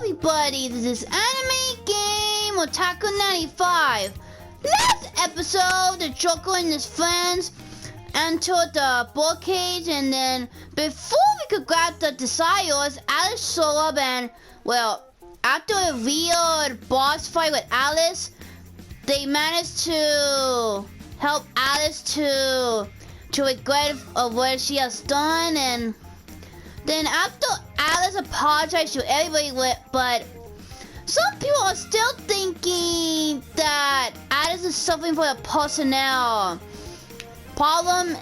everybody, this is Anime Game Otaku 95. Last episode, the Joker and his friends entered the bookcase, and then before we could grab the desires, Alice showed up, and well, after a real boss fight with Alice, they managed to help Alice to regret of what she has done. And then after Alice apologized to everybody, but some people are still thinking that Alice is suffering from a personnel problem.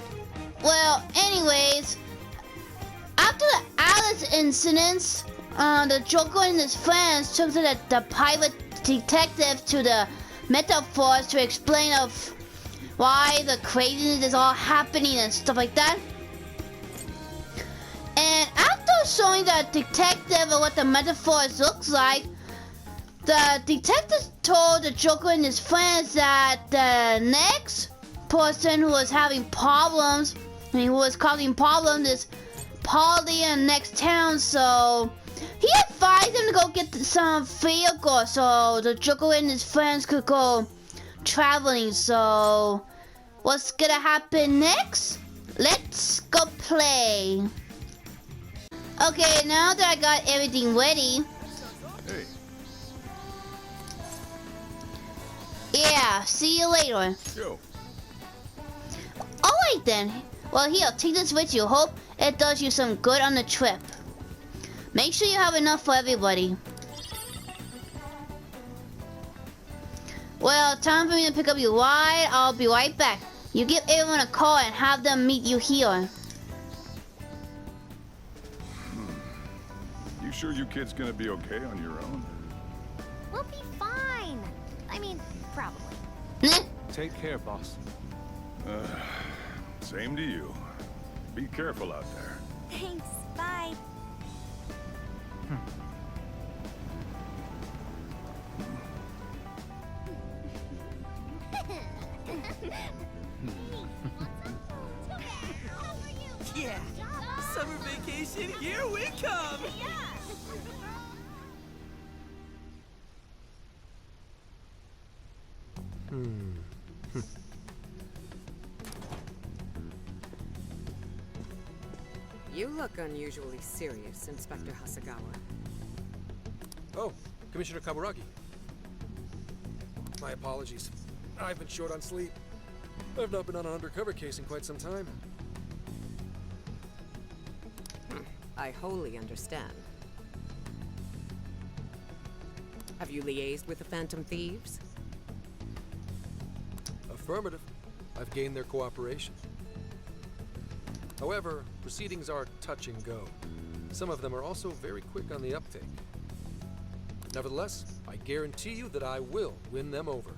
Well, anyways, after the Alice incidents, the Joker and his friends took to the private detective to the Metaforce to explain of why the craziness is all happening and stuff like that. And after showing the detective what the Metaforce looks like, the detective told the Joker and his friends that the next person who was having problems, who was causing problems, is probably in the next town. So he advised him to go get some vehicle so the Joker and his friends could go traveling. So what's gonna happen next? Let's go play. Okay, now that I got everything ready. Hey. Yeah, see you later. Yo. Alright then. Well, here, take this with you. Hope it does you some good on the trip. Make sure you have enough for everybody. Well, time for me to pick up your ride. I'll be right back. You give everyone a call and have them meet you here. You sure you kids gonna be okay on your own? We'll be fine. I mean, probably. Take care, boss. Same to you. Be careful out there. Thanks. Bye. Yeah, summer vacation, here we come! You look unusually serious, Inspector Hasagawa. Oh, Commissioner Kaburagi. My apologies. I've been short on sleep. I've not been on an undercover case in quite some time. I wholly understand. Have you liaised with the Phantom Thieves? Affirmative. I've gained their cooperation. However, proceedings are touch and go. Some of them are also very quick on the uptake. Nevertheless, I guarantee you that I will win them over.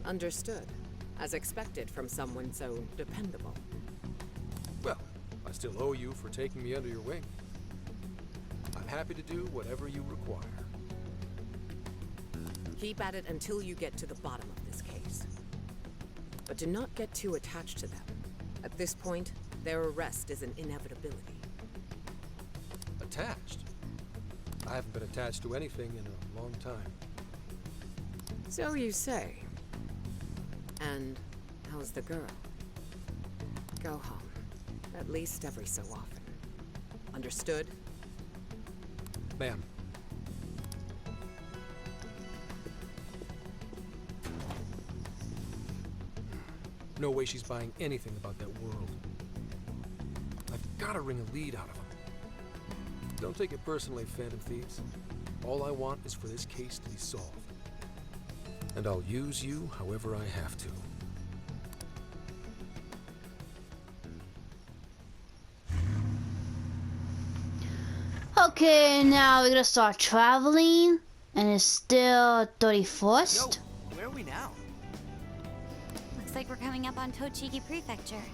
Understood. As expected from someone so dependable. Well, I still owe you for taking me under your wing. I'm happy to do whatever you require. Keep at it until you get to the bottom of this case. But do not get too attached to them. At this point, their arrest is an inevitability. Attached? I haven't been attached to anything in a long time. So you say. And how's the girl? Go home. At least every so often. Understood? Ma'am. No way she's buying anything about that world. I've got to wring a lead out of them. Don't take it personally, Phantom Thieves. All I want is for this case to be solved. And I'll use you however I have to. Okay, now we're gonna start traveling. And it's still 31st. Yo, where are we now? Looks like we're coming up on Tochigi Prefecture.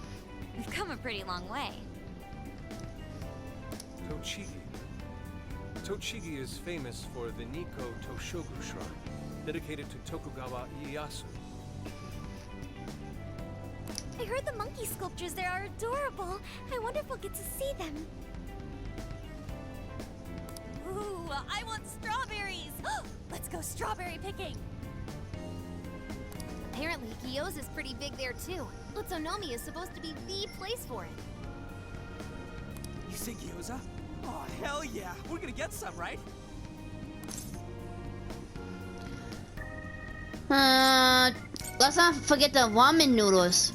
We've come a pretty long way. Tochigi. Tochigi is famous for the Nikko Toshogu Shrine, dedicated to Tokugawa Ieyasu. I heard the monkey sculptures there are adorable. I wonder if we'll get to see them. Ooh, I want strawberries! Let's go strawberry picking! Apparently, Gyoza's pretty big there too. Utsunomiya is supposed to be the place for it. You say gyoza? Oh, hell yeah. We're gonna get some, right? Let's not forget the ramen noodles.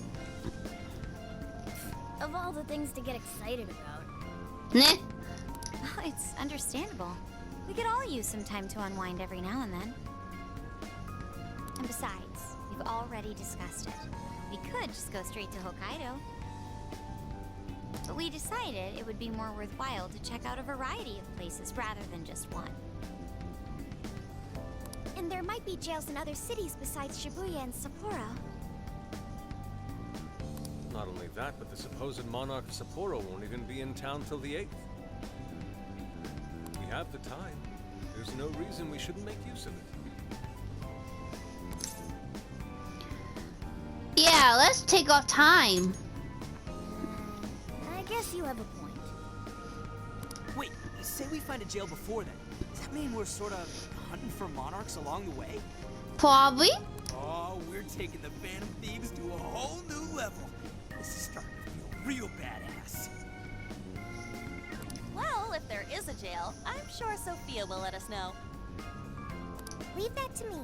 Of all the things to get excited about. Nah. Oh, it's understandable. We could all use some time to unwind every now and then. And besides, we've already discussed it. We could just go straight to Hokkaido. But we decided it would be more worthwhile to check out a variety of places rather than just one. And there might be jails in other cities besides Shibuya and Sapporo. Not only that, but the supposed monarch of Sapporo won't even be in town till the 8th. We have the time. There's no reason we shouldn't make use of it. Yeah, let's take our time. I guess you have a point. Wait, say we find a jail before then. Does that mean we're sort of hunting for monarchs along the way? Probably. Oh, we're taking the Phantom Thieves to a whole new level. This is starting to feel real badass. Well, if there is a jail, I'm sure Sophia will let us know. Leave that to me.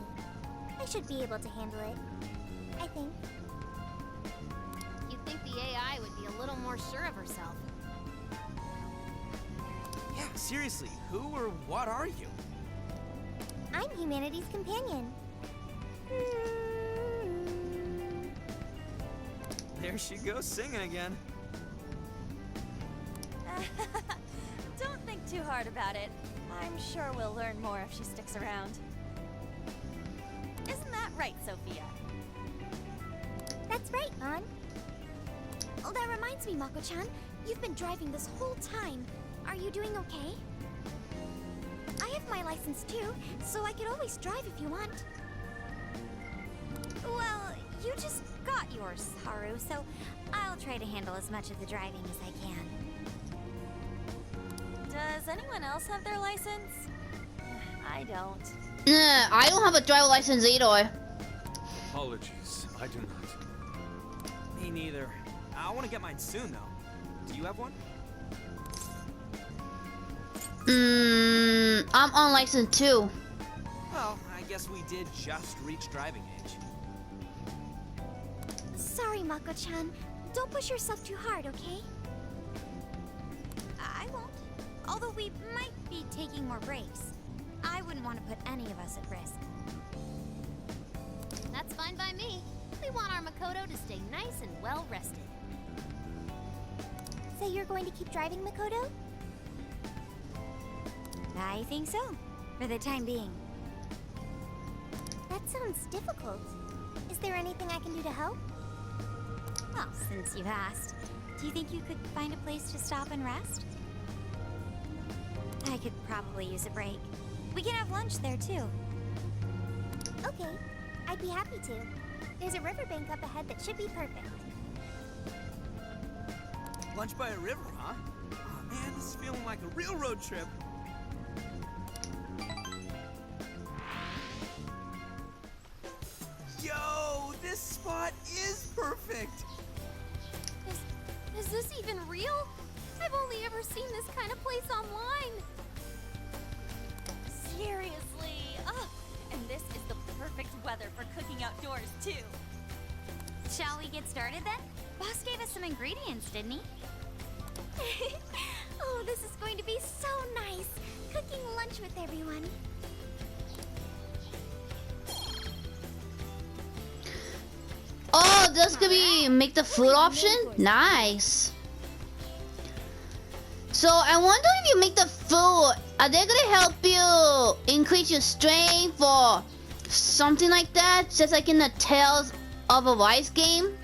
I should be able to handle it. I think. You'd think the AI would be a little more sure of herself. Yeah, seriously, who or what are you? I'm humanity's companion. There she goes singing again. Don't think too hard about it. I'm sure we'll learn more if she sticks around. Isn't that right, Sophia? That's right, An. Oh, that reminds me, Mako-chan. You've been driving this whole time. Are you doing okay? I have my license too, so I could always drive if you want. Well, you just got yours, Haru, so I'll try to handle as much of the driving as I can. Does anyone else have their license? I don't. Nah, I don't have a driver license either. Apologies, I do not. Me neither. I want to get mine soon, though. Do you have one? I'm unlicensed too. Well, I guess we did just reach driving age. Sorry, Mako-chan. Don't push yourself too hard, okay? I won't. Although we might be taking more breaks. I wouldn't want to put any of us at risk. That's fine by me. We want our Makoto to stay nice and well rested. So you're going to keep driving, Makoto? I think so, for the time being. That sounds difficult. Is there anything I can do to help? Well, since you've asked, do you think you could find a place to stop and rest? I could probably use a break. We can have lunch there, too. Okay, I'd be happy to. There's a riverbank up ahead that should be perfect. Lunch by a river, huh? Oh man, this is feeling like a real road trip. Yo, this spot is perfect. Is this even real? I've only ever seen this kind of place online. Seriously. Oh, and this is the perfect weather for cooking outdoors, too. Shall we get started then? Boss gave us some ingredients, didn't he? Oh, this is going to be so nice. Cooking lunch with everyone. Oh, this could be make the food option? Nice. So I wonder if you make the food, are they gonna help you increase your strength or something like that? Just like in the Tales of Arise game?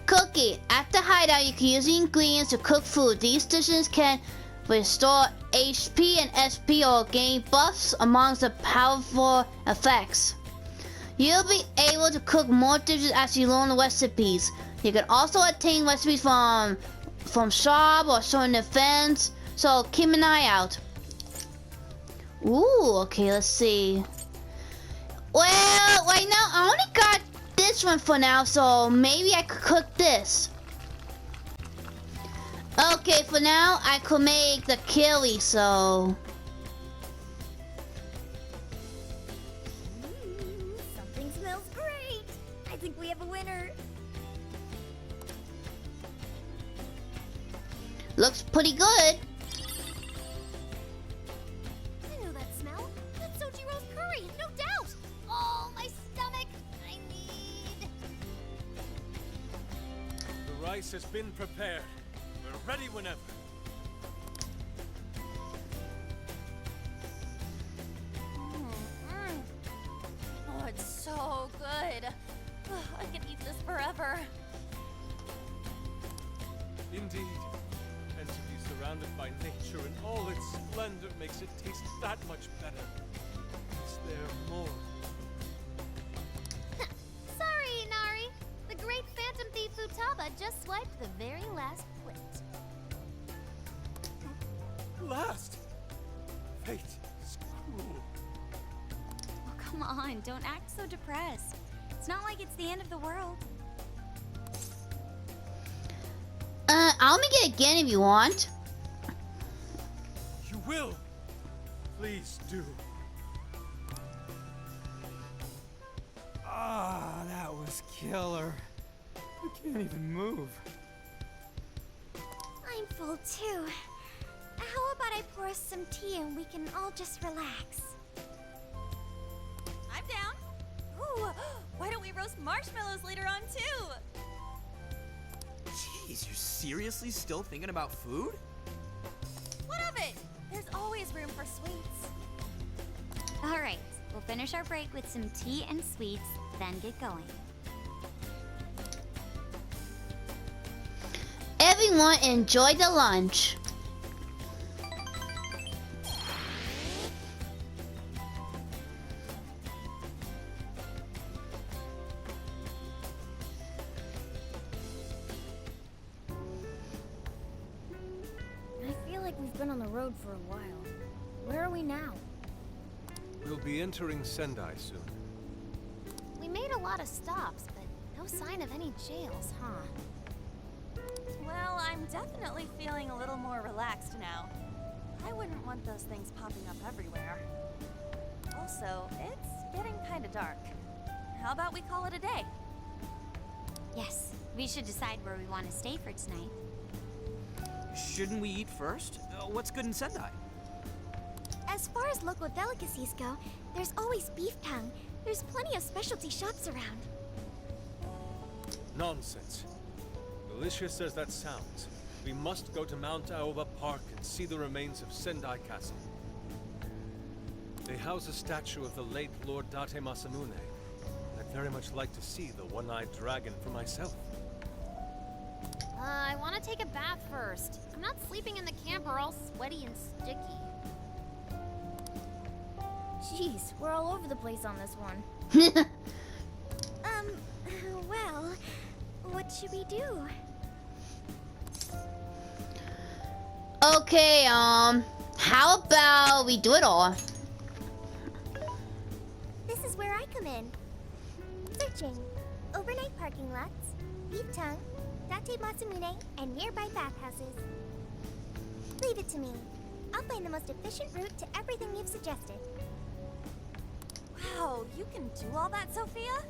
Cookie. At the hideout, you can use the ingredients to cook food. These dishes can restore HP and SP or gain buffs amongst the powerful effects. You'll be able to cook more dishes as you learn the recipes. You can also attain recipes from from shop or certain events. So keep an eye out. Ooh, okay, let's see. Well, right now I only got this one for now, so maybe I could cook this. Okay, for now I could make the curry, so. Something smells great. I think we have a winner. Looks pretty good. I know that smell. That's Sojiro's curry, no doubt. Oh, my stomach. I need... The rice has been prepared. We're ready whenever. Oh, it's so good. I could eat this forever. Indeed. And to be surrounded by nature in all its splendor makes it taste that much better. Is there more? Sorry, Inari. The great phantom thief Futaba just swiped the very last plate. Last! Fate is cruel. Oh, come on, don't act so depressed. It's not like it's the end of the world. I'll make it again if you want. You will! Please do. Ah, that was killer. I can't even move. I'm full too. How about I pour us some tea and we can all just relax? I'm down. Ooh, why don't we roast marshmallows later on too? Jeez, you're seriously still thinking about food? What of it? There's always room for sweets. All right, we'll finish our break with some tea and sweets, then get going. Everyone enjoy the lunch. I feel like we've been on the road for a while. Where are we now? We'll be entering Sendai soon. We made a lot of stops, but no sign of any jails, huh? Well, I'm definitely feeling a little more relaxed now. I wouldn't want those things popping up everywhere. Also, it's getting kind of dark. How about we call it a day? Yes, we should decide where we want to stay for tonight. Shouldn't we eat first? What's good in Sendai? As far as local delicacies go, there's always beef tongue. There's plenty of specialty shops around. Nonsense. Delicious as that sounds, we must go to Mount Aoba Park and see the remains of Sendai Castle. They house a statue of the late Lord Date Masamune. I'd very much like to see the one-eyed dragon for myself. I want to take a bath first. I'm not sleeping in the camper all sweaty and sticky. Jeez, we're all over the place on this one. Well, what should we do? Okay, how about we do it all? This is where I come in. Searching. Overnight parking lots, beef tongue, Date Masamune, and nearby bathhouses. Leave it to me. I'll find the most efficient route to everything you've suggested. Wow, you can do all that, Sophia?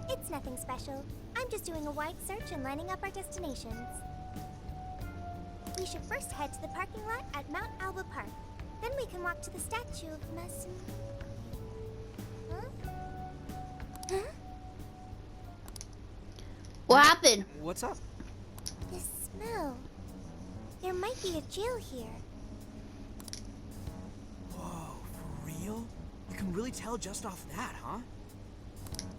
It's nothing special. I'm just doing a wide search and lining up our destinations. We should first head to the parking lot at Mount Alba Park. Then we can walk to the statue of Masamune. Huh? Huh? What happened? What's up? The smell. There might be a jail here. Whoa, for real? You can really tell just off that, huh?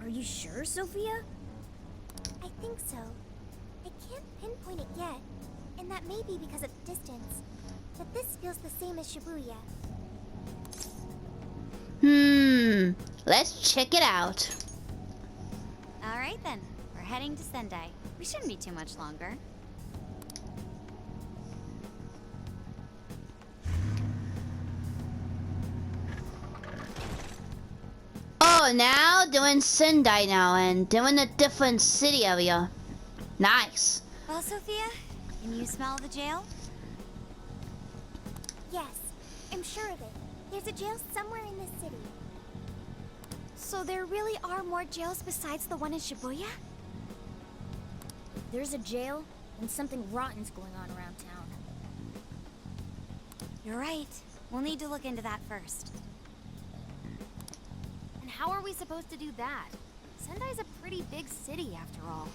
Are you sure, Sophia? I think so. I can't pinpoint it yet, and that may be because of distance. But this feels the same as Shibuya. Let's check it out. All right then, we're heading to Sendai. We shouldn't be too much longer. So now they're in Sendai now, and they're in a different city area. Nice. Well, Sophia, can you smell the jail? Yes, I'm sure of it. There's a jail somewhere in this city. So there really are more jails besides the one in Shibuya? If there's a jail, then something rotten's going on around town. You're right. We'll need to look into that first. And how are we supposed to do that? Sendai's a pretty big city after all.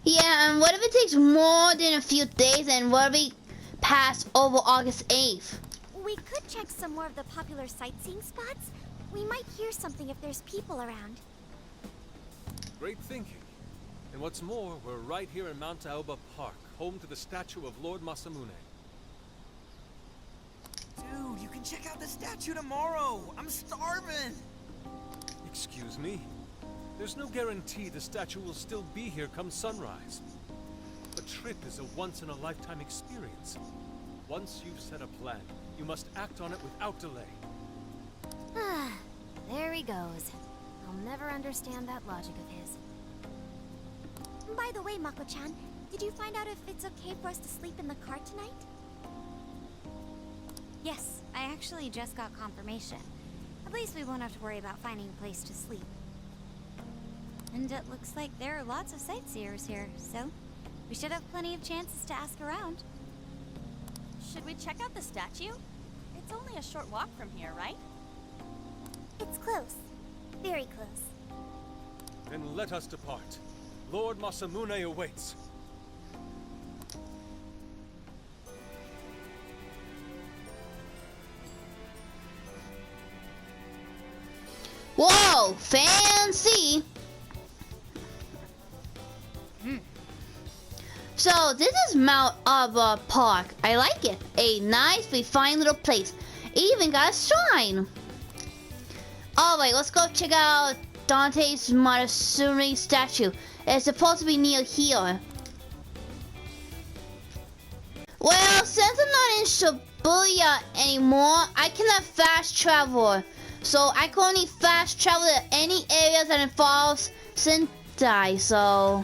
Yeah, and what if it takes more than a few days, and what if we pass over August 8th? We could check some more of the popular sightseeing spots. We might hear something if there's people around. Great thinking. And what's more, we're right here in Mount Aoba Park, home to the statue of Lord Masamune. Dude, you can check out the statue tomorrow. I'm starving. Excuse me? There's no guarantee the statue will still be here come sunrise. A trip is a once-in-a-lifetime experience. Once you've set a plan, you must act on it without delay. Ah, there he goes. I'll never understand that logic of his. By the way, Mako-chan, did you find out if it's okay for us to sleep in the car tonight? Yes, I actually just got confirmation. At least we won't have to worry about finding a place to sleep. And it looks like there are lots of sightseers here, so we should have plenty of chances to ask around. Should we check out the statue? It's only a short walk from here, right? It's close. Very close. Then let us depart. Lord Masamune awaits. Whoa, fancy! So this is Mount Aoba Park. I like it. A nice, refined little place. It even got a shrine. Alright, let's go check out Dante's Matsuri statue. It's supposed to be near here. Well, since I'm not in Shibuya anymore, I cannot fast travel. So I can only fast travel to any areas that involves Sendai. So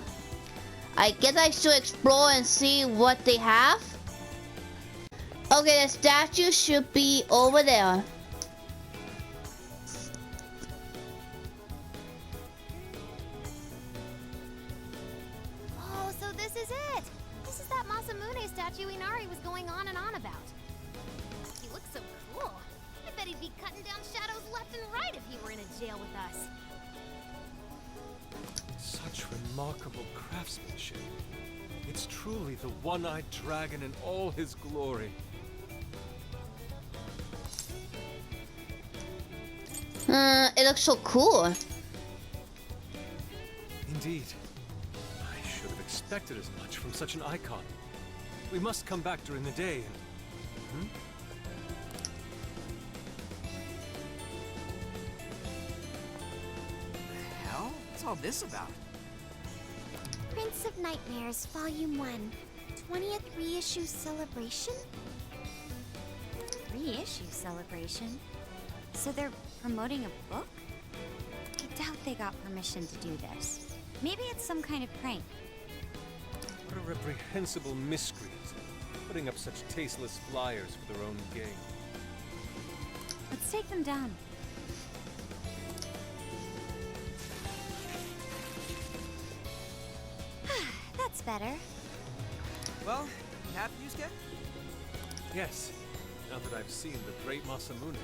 I guess I should explore and see what they have. Okay, the statue should be over there. Oh, so this is it! This is that Masamune statue Inari was going on and on about. He looks so cool. I bet he'd be cutting down shadows left and right if he were in a jail with us. Such remarkable craftsmanship. It's truly the one-eyed dragon in all his glory. It looks so cool. Indeed. I should have expected as much from such an icon. We must come back during the day and... The hell? What's all this about? Prince of Nightmares, Volume 1. 20th reissue celebration? Reissue celebration? So they're promoting a book? I doubt they got permission to do this. Maybe it's some kind of prank. What a reprehensible miscreant, putting up such tasteless flyers for their own gain. Let's take them down. That's better. Well, you happy, Yusuke? Yes, now that I've seen the great Masamune.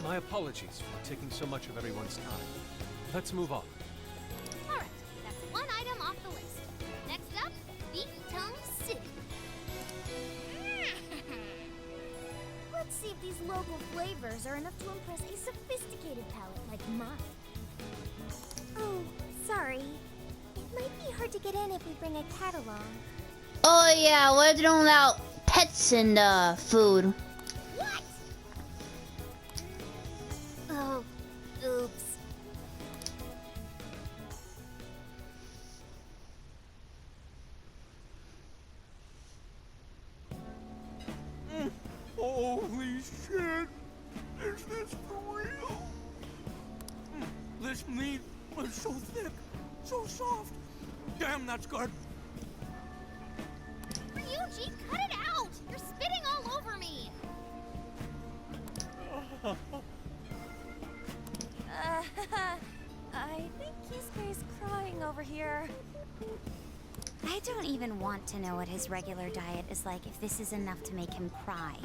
My apologies for taking so much of everyone's time. Let's move on. Alright, that's one item off the list. Next up, Beef Tongue City. Let's see if these local flavors are enough to impress a sophisticated palate like mine. Oh, sorry. It might be hard to get in if we bring a cat along. Oh yeah, what if they don't allow pets in the food? What? Oh, oops. Holy shit! Is this for real? This meat was so thick, so soft. Damn, that's good. Ryuji, cut it out! You're spitting all over me! I think Kisuke's crying over here. I don't even want to know what his regular diet is like if this is enough to make him cry.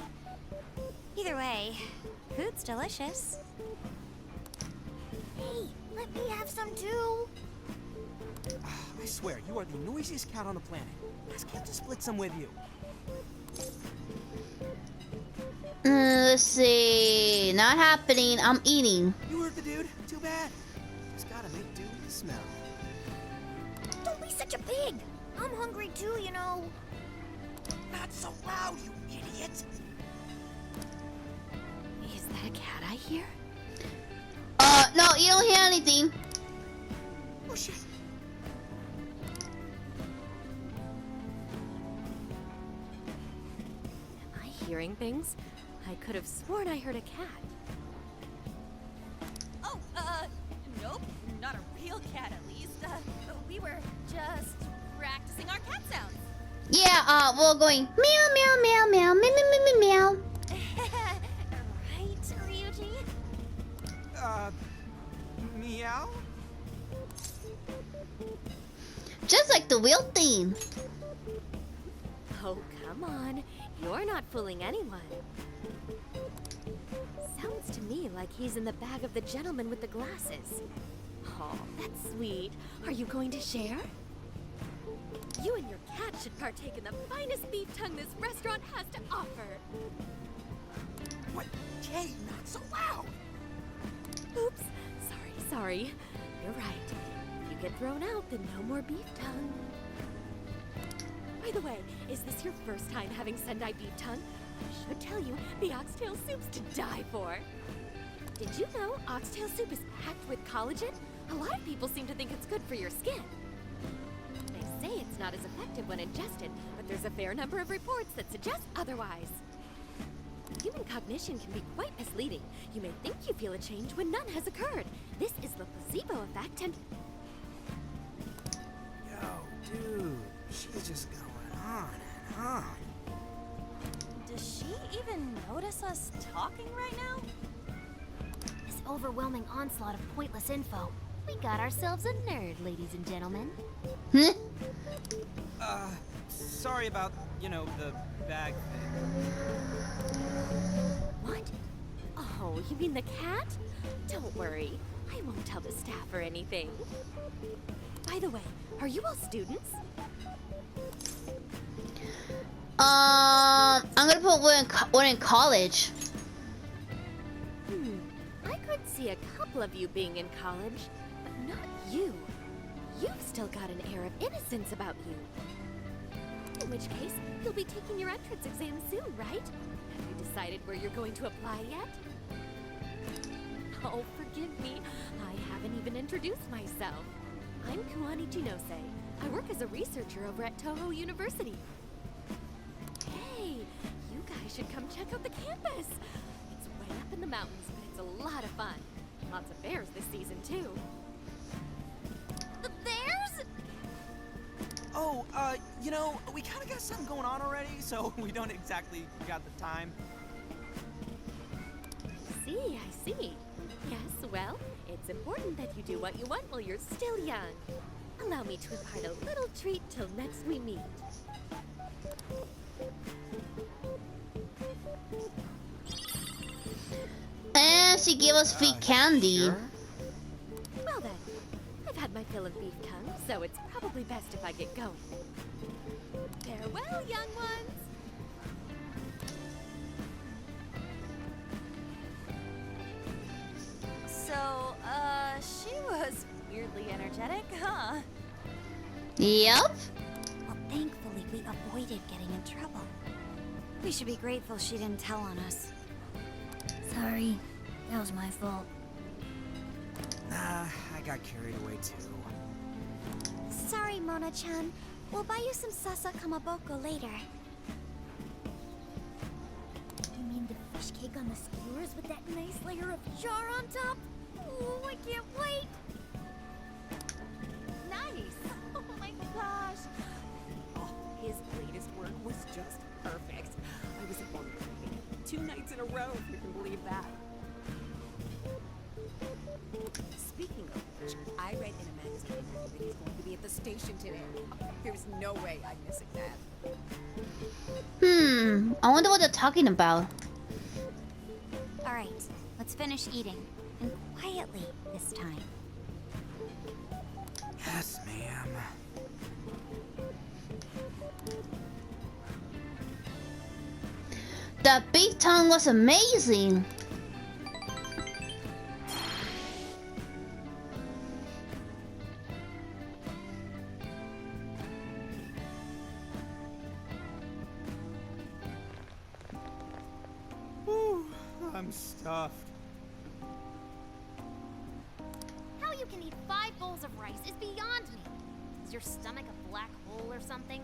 Either way, food's delicious. Hey, let me have some too. I swear, you are the noisiest cat on the planet. Ask him to split some with you. Let's see. Not happening. I'm eating. You heard the dude. Too bad. Just gotta make do with the smell. Don't be such a pig. I'm hungry too, you know. Not so loud, you idiot. Is that a cat I hear? No, you don't hear anything. Oh shit. Am I hearing things? I could have sworn I heard a cat. Oh, nope, not a real cat at least. We were just practicing our cat sounds. Yeah, we're going meow, meow, meow, meow, meow, meow, meow, meow. Right, Ryuji? Meow? Just like the wheel theme. Oh, come on. You're not fooling anyone. Sounds to me like he's in the bag of the gentleman with the glasses. Oh, that's sweet. Are you going to share? You and your cat should partake in the finest beef tongue this restaurant has to offer. What? Jay, not so loud. Oops. Sorry. You're right. If you get thrown out, then no more beef tongue. By the way, is this your first time having Sendai beef tongue? I should tell you, the oxtail soup's to die for. Did you know oxtail soup is packed with collagen? A lot of people seem to think it's good for your skin. They say it's not as effective when ingested, but there's a fair number of reports that suggest otherwise. Human cognition can be quite misleading. You may think you feel a change when none has occurred. This is the placebo effect and... Yo, dude, she's just going on and on. Does she even notice us talking right now? This overwhelming onslaught of pointless info. We got ourselves a nerd, ladies and gentlemen. Hmm? Sorry about, the bag thing. What? Oh, you mean the cat? Don't worry. I won't tell the staff or anything. By the way, are you all students? I'm gonna put one in college. I could see a couple of you being in college, but not you. You've still got an air of innocence about you. In which case, you'll be taking your entrance exam soon, right? Have you decided where you're going to apply yet? Oh, forgive me. I haven't even introduced myself. I'm Kuani Chinose. I work as a researcher over at Toho University. Hey, you guys should come check out the campus. It's way up in the mountains, but it's a lot of fun. Lots of bears this season, too. The bears? Oh, we kind of got something going on already, so we don't exactly got the time. I see. Yes, well, it's important that you do what you want while you're still young. Allow me to impart a little treat till next we meet. And she gave us free candy. Sure? Well then, I've had my fill of beef tongue, so it's probably best if I get going. Farewell, young ones! So, she was weirdly energetic, huh? Yep. Well, thankfully, we avoided getting in trouble. We should be grateful she didn't tell on us. Sorry, that was my fault. Nah, I got carried away too. Sorry, Mona-chan. We'll buy you some Sasa Kamaboko later. You mean the fish cake on the skewers with that nice layer of char on top? Oh, I can't wait. Nice. Oh my gosh. Oh, his latest work was just perfect. I was up on the train 2 nights in a row, if you can believe that. Speaking of which, I read in a magazine that he's going to be at the station today. There's no way I'm missing that. I wonder what they're talking about. All right, let's finish eating. And quietly this time. Yes, ma'am. The beef tongue was amazing. Whew, I'm stuffed. How you can eat 5 bowls of rice is beyond me. Is your stomach a black hole or something?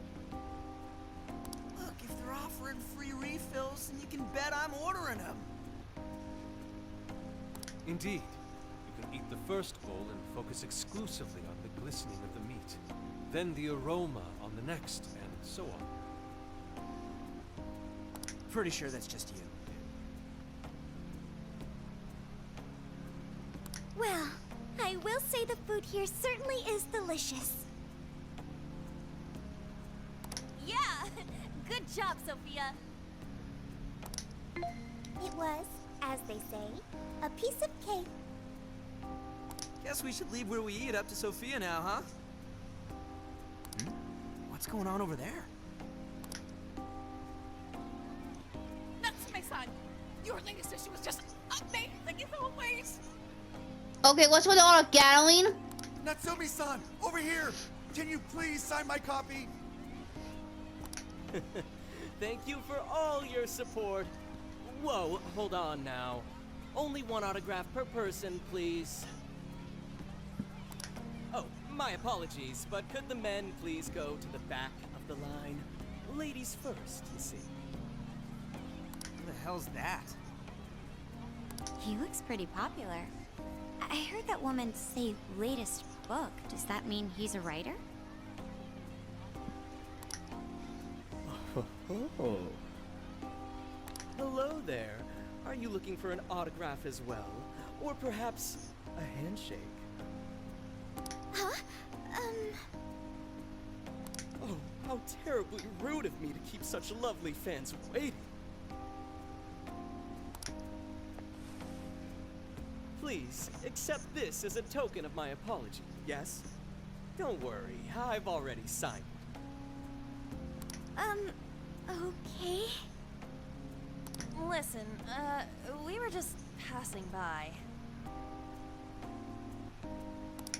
Look, if they're offering free refills, then you can bet I'm ordering them. Indeed. You can eat the first bowl and focus exclusively on the glistening of the meat. Then the aroma on the next, and so on. Pretty sure that's just you. Well, I will say the food here certainly is delicious. Yeah. Good job, Sophia. It was, as they say, a piece of cake. Guess we should leave where we eat up to Sophia now, huh? What's going on over there? Natsume-san, your latest issue was just amazing as always. Okay, what's with all the Gatling? Natsumi-san, over here! Can you please sign my copy? Thank you for all your support. Whoa, hold on now. Only 1 autograph per person, please. Oh, my apologies, but could the men please go to the back of the line? Ladies first, you see. Who the hell's that? He looks pretty popular. I heard that woman say latest book. Does that mean he's a writer? Oh. Hello there. Are you looking for an autograph as well? Or perhaps a handshake? Huh? Oh, how terribly rude of me to keep such lovely fans waiting. Please, accept this as a token of my apology, yes? Don't worry, I've already signed it. Okay. Listen, we were just passing by.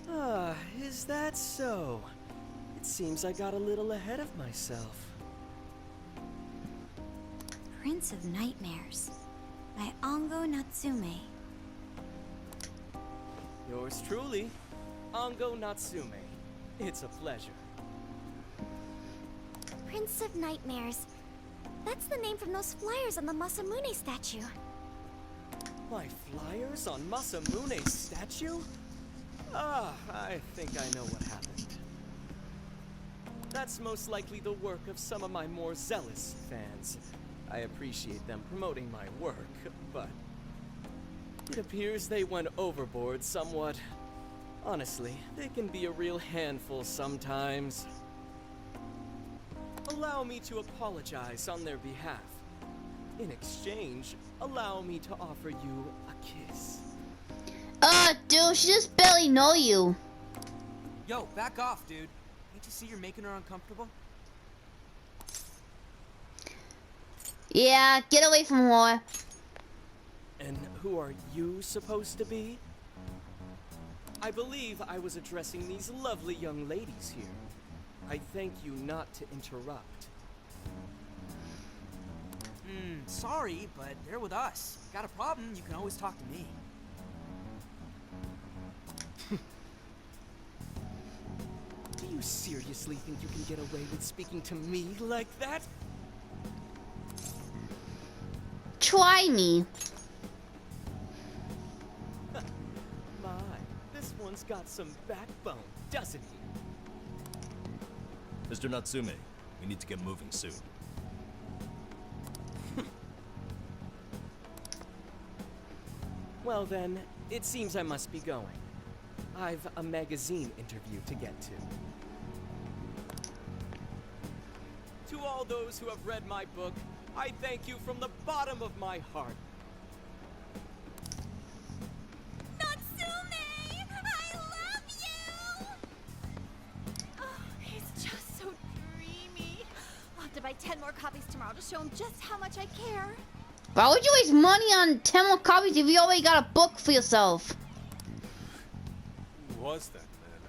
Ah, is that so? It seems I got a little ahead of myself. Prince of Nightmares by Ango Natsume. Yours truly, Ango Natsume. It's a pleasure. Prince of Nightmares. That's the name from those flyers on the Masamune statue. My flyers on Masamune's statue? Ah, I think I know what happened. That's most likely the work of some of my more zealous fans. I appreciate them promoting my work, but it appears they went overboard somewhat. Honestly, they can be a real handful sometimes. Allow me to apologize on their behalf. In exchange, allow me to offer you a kiss. Dude, she just barely know you. Yo, back off, dude. Can't you see you're making her uncomfortable? Yeah, get away from her. And who are you supposed to be? I believe I was addressing these lovely young ladies here. I thank you not to interrupt. Sorry, but they're with us. Got a problem, you can always talk to me. Do you seriously think you can get away with speaking to me like that? Try me. My, got some backbone, doesn't he? Mr. Natsume, we need to get moving soon. Well then, it seems I must be going. I've a magazine interview to get to. To all those who have read my book, I thank you from the bottom of my heart. Natsume! I love you! Oh, he's just so dreamy. I'll have to buy 10 more copies tomorrow to show him just how much I care. Why would you waste money on 10 more copies if you already got a book for yourself? Who was that man?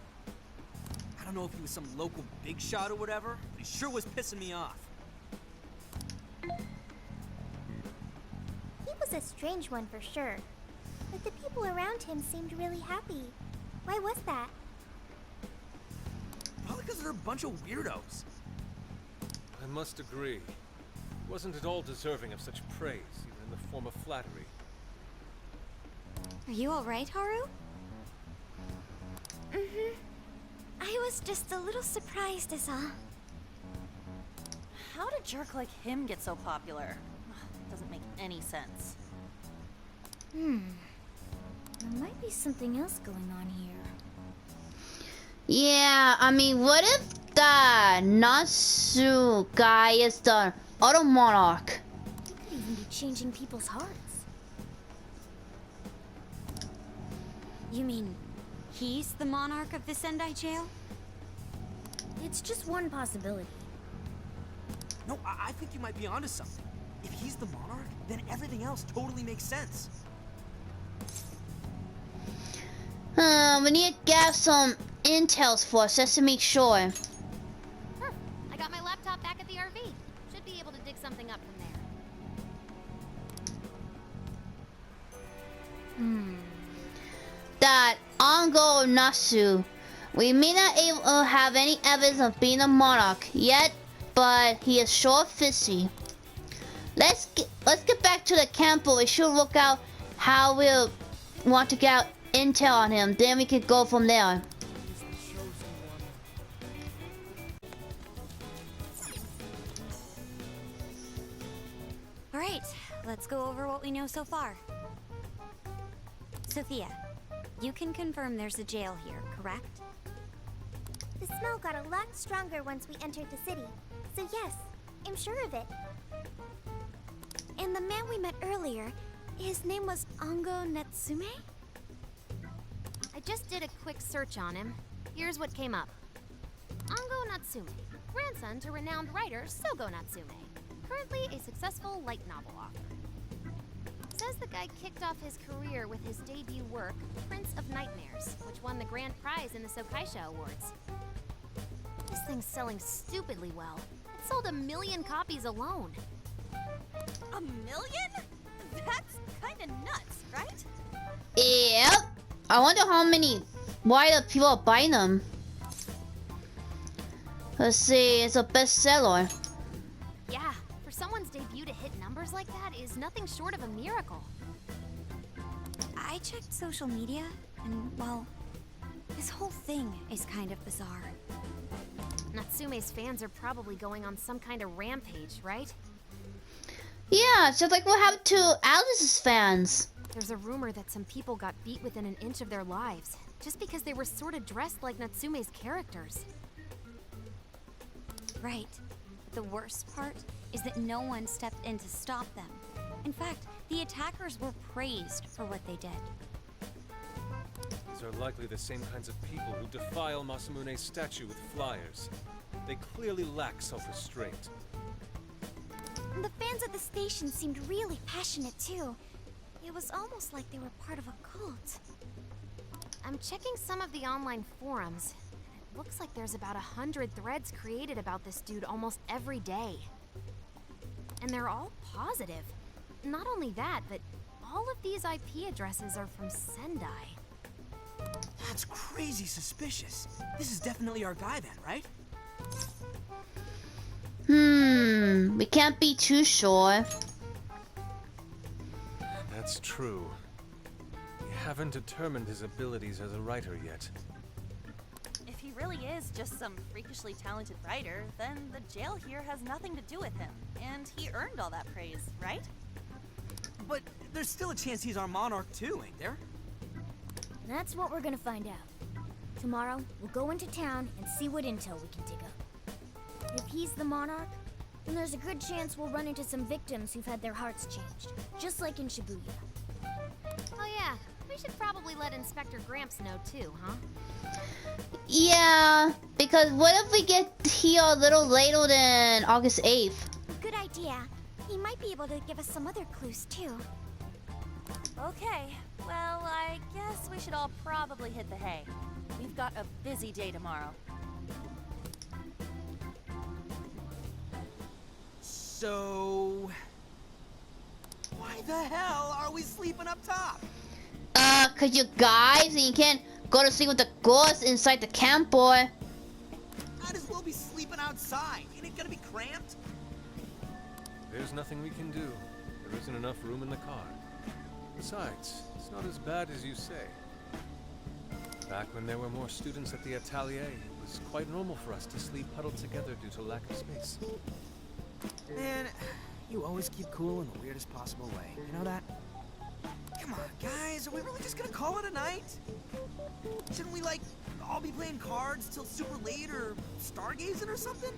I don't know if he was some local big shot or whatever, but he sure was pissing me off. He was a strange one for sure. But the people around him seemed really happy. Why was that? Probably because they're a bunch of weirdos. I must agree. He wasn't at all deserving of such praise, even in the form of flattery. Are you alright, Haru? Mm-hmm. I was just a little surprised is all. How did a jerk like him get so popular? Doesn't make any sense. There might be something else going on here. Yeah, I mean, what if the Natsu guy is the Auto Monarch? He could even be changing people's hearts. You mean he's the monarch of the Sendai jail? It's just one possibility. No, I think you might be onto something. If he's the monarch, then everything else totally makes sense. We need to get some intels for us just to make sure. I got my laptop back at the RV. Should be able to dig something up from there. That Ango Natsu. We may not have any evidence of being a monarch yet, but he is sure fishy. Let's get back to the camp, but we should look out how we'll want to get out intel on him. Then we could go from there. Alright, let's go over what we know so far. Sophia, you can confirm there's a jail here, correct? The smell got a lot stronger once we entered the city. So yes, I'm sure of it. And the man we met earlier, his name was Ango Natsume? I just did a quick search on him. Here's what came up. Ango Natsume, grandson to renowned writer Sogo Natsume. Currently a successful light novel author. Says the guy kicked off his career with his debut work, Prince of Nightmares, which won the grand prize in the Sokaisha Awards. This thing's selling stupidly well. It sold 1 million copies alone. 1 million? That's kinda nuts, right? Yep. I wonder why the people are buying them. Let's see, it's a bestseller. Yeah, for someone's debut to hit numbers like that is nothing short of a miracle. I checked social media, and well, this whole thing is kind of bizarre. Natsume's fans are probably going on some kind of rampage, right? Yeah, it's just like what happened to Alice's fans. There's a rumor that some people got beat within an inch of their lives, just because they were sort of dressed like Natsume's characters. Right. But the worst part is that no one stepped in to stop them. In fact, the attackers were praised for what they did. These are likely the same kinds of people who defile Masamune's statue with flyers. They clearly lack self-restraint. And the fans at the station seemed really passionate too. It was almost like they were part of a cult. I'm checking some of the online forums. It looks like there's about 100 threads created about this dude almost every day. And they're all positive. Not only that, but all of these IP addresses are from Sendai. That's crazy suspicious. This is definitely our guy then, right? We can't be too sure. That's true. He haven't determined his abilities as a writer yet. If he really is just some freakishly talented writer, then the jail here has nothing to do with him. And he earned all that praise, right? But there's still a chance he's our monarch too, ain't there? That's what we're gonna find out. Tomorrow, we'll go into town and see what intel we can dig up. If he's the monarch, then there's a good chance we'll run into some victims who've had their hearts changed, just like in Shibuya. Oh yeah, we should probably let Inspector Gramps know too, huh? Yeah, because what if we get here a little later than August 8th? Good idea. He might be able to give us some other clues too. Okay, well, I guess we should all probably hit the hay. We've got a busy day tomorrow. So... why the hell are we sleeping up top? Cause you guys and you can't go to sleep with the ghosts inside the camp, boy. Might as well be sleeping outside. Ain't it gonna be cramped? There's nothing we can do. There isn't enough room in the car. Besides, it's not as bad as you say. Back when there were more students at the atelier, it was quite normal for us to sleep huddled together due to lack of space. Man, you always keep cool in the weirdest possible way. You know that? Come on, guys, are we really just gonna call it a night? Shouldn't we, like, all be playing cards till super late or stargazing or something?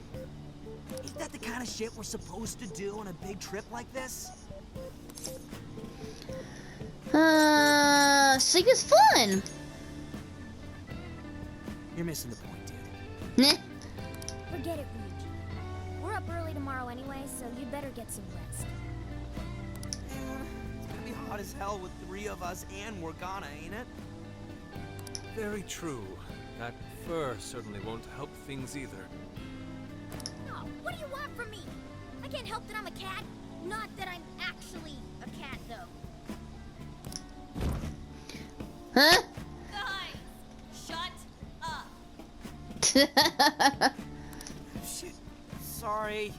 Isn't that the kind of shit we're supposed to do on a big trip like this? Sleep is fun. You're missing the point, dude. Nah. Forget it, Ryuji. We're up early tomorrow anyway, so you'd better get some rest. Yeah, it's gonna be hot as hell with 3 of us and Morgana, ain't it? Very true. That fur certainly won't help things either. Oh, what do you want from me? I can't help that I'm a cat. Not that I'm actually a cat, though. Huh? Guys, shut up. Shit. Sorry.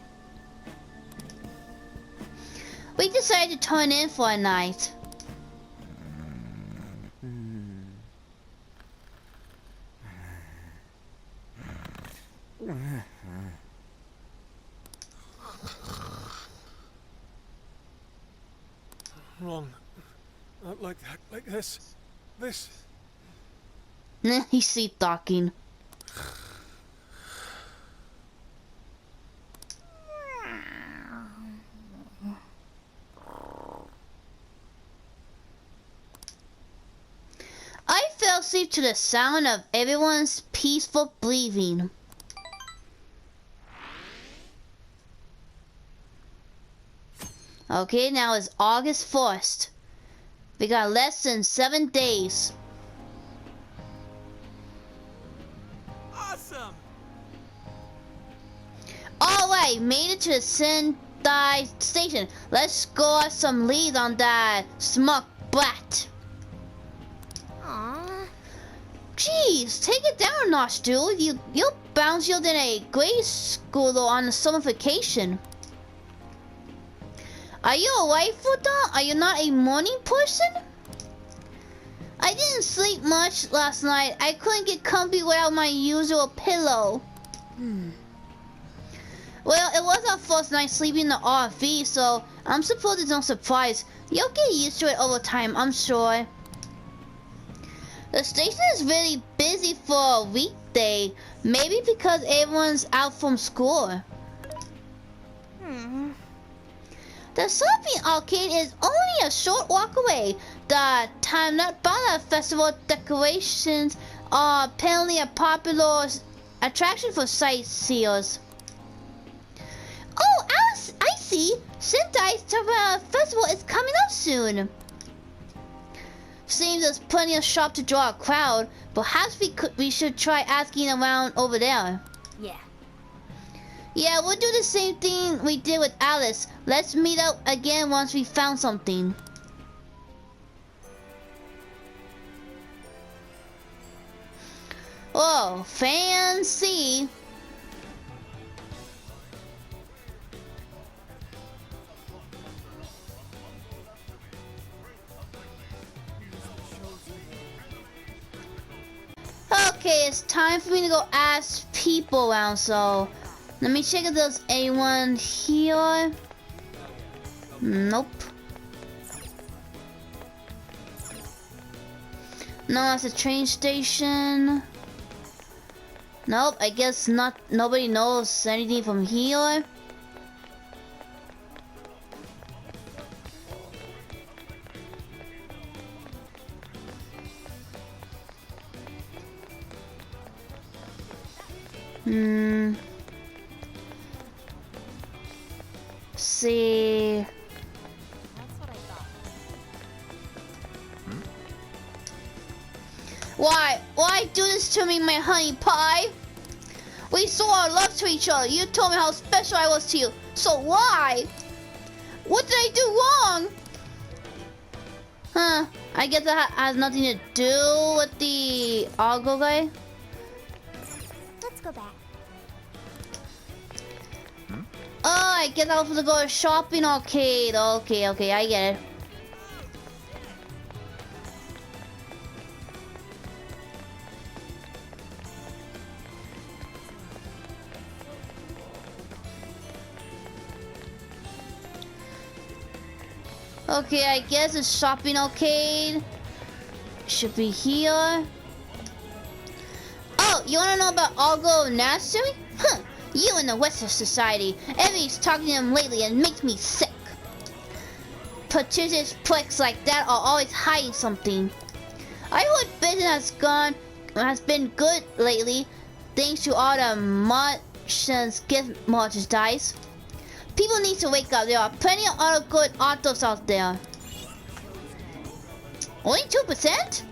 We decided to turn in for a night. Wrong. Not like that. Like this. This. Nah, he's sleep talking. I fell asleep to the sound of everyone's peaceful breathing. Okay, now it's August 1st. We got less than 7 days. Awesome! Alright, made it to the Sendai station. Let's score some leads on that smug brat. Aww. Jeez, take it down a notch, dude. You'll bounce you than a grade schooler on a summer vacation. Are you alright, Futa? Are you not a morning person? I didn't sleep much last night. I couldn't get comfy without my usual pillow. Well, it was our first night sleeping in the RV, so I'm supposed it's no surprise. You'll get used to it over time, I'm sure. The station is really busy for a weekday. Maybe because everyone's out from school. The Shopping Arcade is only a short walk away. The Time Not Bala Festival decorations are apparently a popular attraction for sightseers. Oh, Alice, I see. Sendai Festival is coming up soon. Seems there's plenty of shop to draw a crowd. Perhaps we should try asking around over there. Yeah. Yeah, we'll do the same thing we did with Alice. Let's meet up again once we found something. Oh, fancy. it's time for me to go ask people around, so let me check if there's anyone here. Nope. No, that's a train station. Nope, I guess not. Nobody knows anything from here. See. Why do this to me, my honey pie? We swore our love to each other. You told me how special I was to you. So why? What did I do wrong? Huh? I guess that has nothing to do with the Argo guy. Let's go back. Oh, I guess I was supposed to go to shopping arcade. Okay, I get it. Okay, I guess the shopping arcade should be here. Oh, you wanna know about Argo Natsumi? Huh, you in the Western Society. Everybody's talking to him lately and it makes me sick. Pretentious pricks like that are always hiding something. I heard business has been good lately, thanks to all the merchants' gift merchandise. People need to wake up. There are plenty of other good authors out there. Only 2%?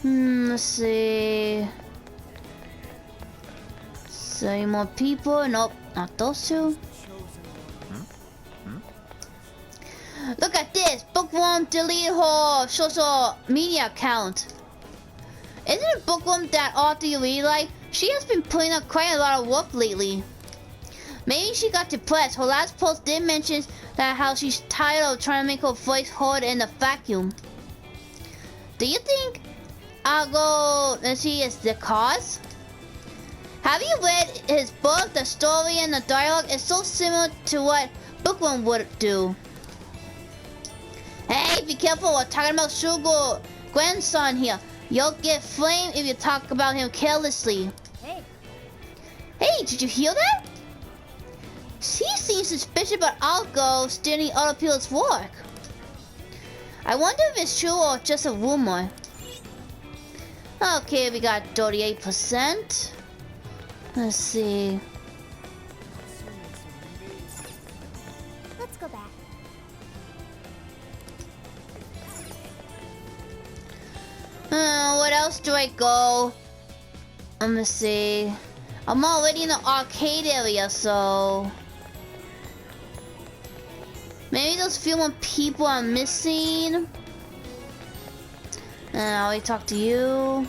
Let's see. So any more people? Nope, not those two. Look at this! Bookworm deleted her social media account. Isn't it Bookworm that author you really like? She has been putting up quite a lot of work lately. Maybe she got depressed. Her last post did mention that how she's tired of trying to make her voice heard in the vacuum. Do you think Argo is the cause? Have you read his book? The story and the dialogue is so similar to what Bookworm would do. Hey, be careful, we're talking about Shugo's grandson here. You'll get flamed if you talk about him carelessly. Hey, did you hear that? He seems suspicious about Argo stealing other people's work. I wonder if it's true or just a rumor. Okay, we got 38%. Let's see. Let's go back. What else do I go? Let me see. I'm already in the arcade area, so maybe those few more people are missing. And I already talked to you.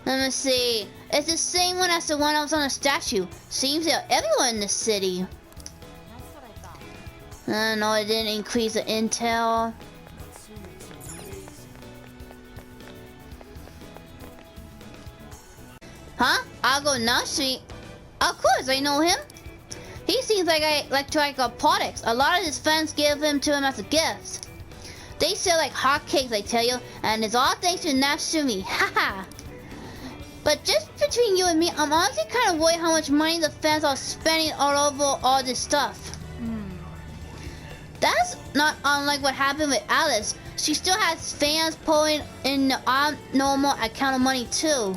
Let me see. It's the same one as the one I was on the statue. Seems they're everywhere in the city. No, it didn't increase the intel. Huh? Argo Natsumi? Of course, I know him. He seems like a products. A lot of his fans give him to him as a gift. They sell like hotcakes, I tell you, and it's all thanks to Natsumi. Haha. But just between you and me, I'm honestly kind of worried how much money the fans are spending all over all this stuff. That's not unlike what happened with Alice. She still has fans pouring in the abnormal account of money too.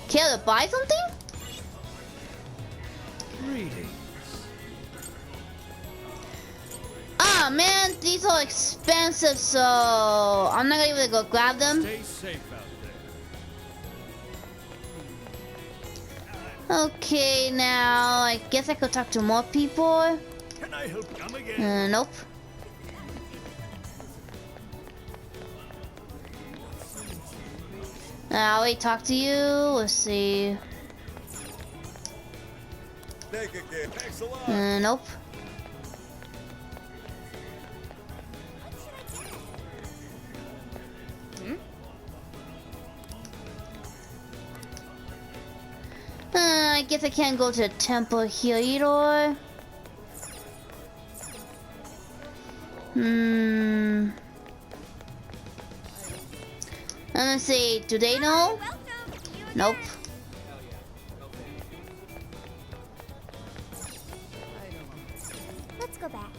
Care to buy something? Greetings. Ah man, these are expensive, so I'm not gonna be able to go grab them. Stay safe out Okay, now I guess I could talk to more people. Can I help come again? Nope. I'll wait, talk to you. Let's see. Take a kid. Thanks a lot. Nope. I guess I can't go to the temple here either. Let's see, do they know? Nope. Let's go back.